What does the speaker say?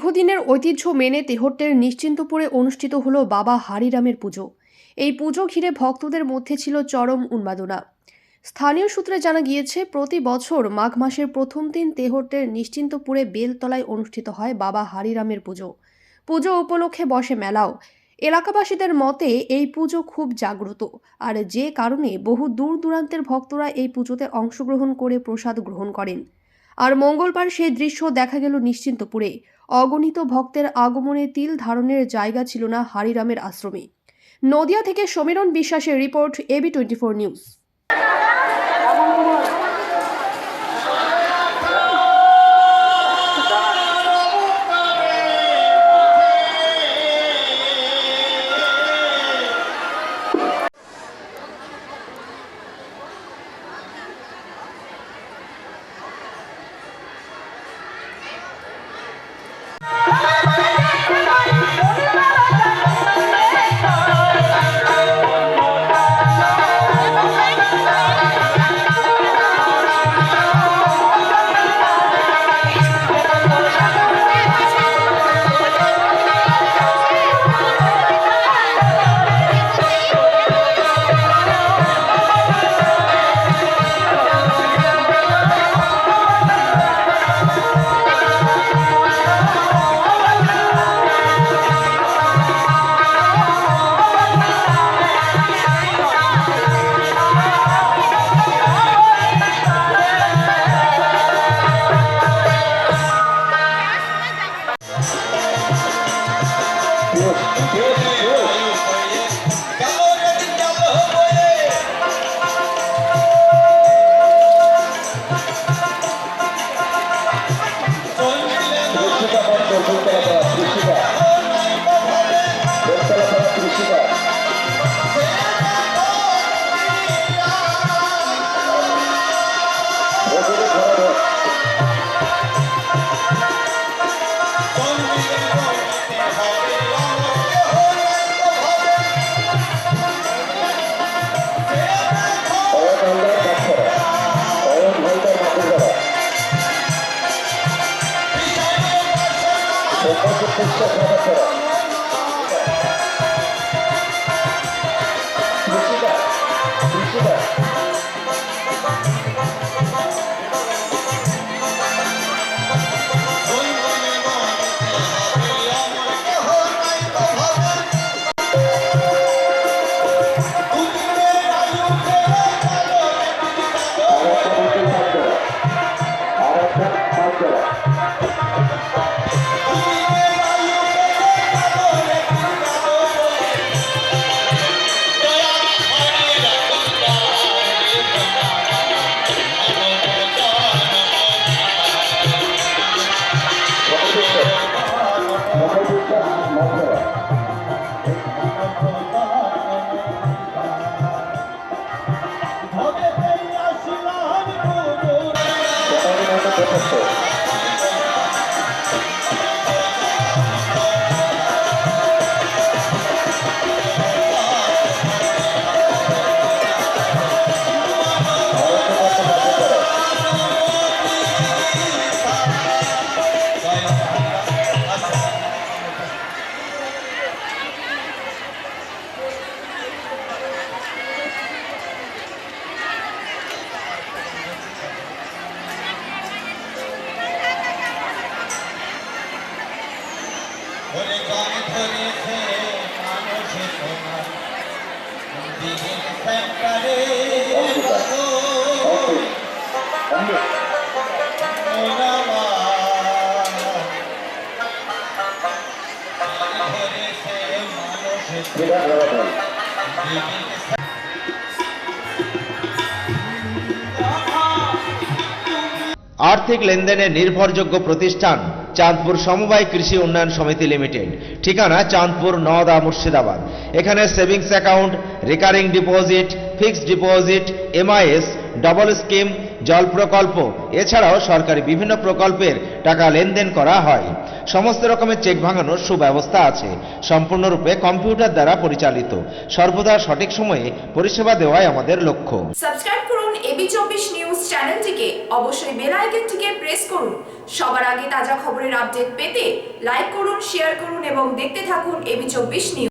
দীর্ঘদিনের ঐতিহ্য মেনে তেহট্টের নিশ্চিন্তপুরে অনুষ্ঠিত হলো বাবা হারিরামের পুজো। এই পুজো ঘিরে ভক্তদের মধ্যে ছিল চরম উন্মাদনা। স্থানীয় সূত্রে জানা গিয়েছে, প্রতি বছর মাঘ মাসের প্রথম দিন তেহট্টের নিশ্চিন্তপুরে বেলতলায় অনুষ্ঠিত হয় বাবা হারিরামের পুজো। পুজো উপলক্ষে বসে মেলাও। এলাকাবাসীদের মতে এই পুজো খুব জাগ্রত, আর যে কারণে বহু দূর দূরান্তের ভক্তরা এই পুজোতে অংশগ্রহণ করে প্রসাদ গ্রহণ করেন। আর মঙ্গলবার সেই দৃশ্য দেখা গেল নিশ্চিন্তপুরে। অগণিত ভক্তের আগমনে তিল ধারণের জায়গা ছিল না হারিরামের আশ্রমে। নদিয়া থেকে সমীরণ বিশ্বাসের রিপোর্ট, AB24 নিউজ। आर्थिक लेनदेने निर्भरयोग्य प्रतिष्ठान चाँदपुर समबाय कृषि उन्नयन समिति लिमिटेड। ठिकाना चाँदपुर नওদা मुर्शिदाबाद। एखाने savings account, recurring deposit, fixed deposit, MIS, double scheme জল প্রকল্প এছাড়াও সরকারি বিভিন্ন প্রকল্পের টাকা লেনদেন করা হয়। সমস্ত রকমের চেক ভাঙানোর সুব্যবস্থা আছে। সম্পূর্ণরূপে কম্পিউটার দ্বারা পরিচালিত। সর্বদা সঠিক সময়ে পরিষেবা দেওয়াই আমাদের লক্ষ্য। সাবস্ক্রাইব করুন এবি24 নিউজ চ্যানেলটিকে, অবশ্যই বেল আইকনটিকে প্রেস করুন। সবার আগে তাজা খবরের আপডেট পেতে লাইক করুন, শেয়ার করুন এবং দেখতে থাকুন এবি24 নিউজ।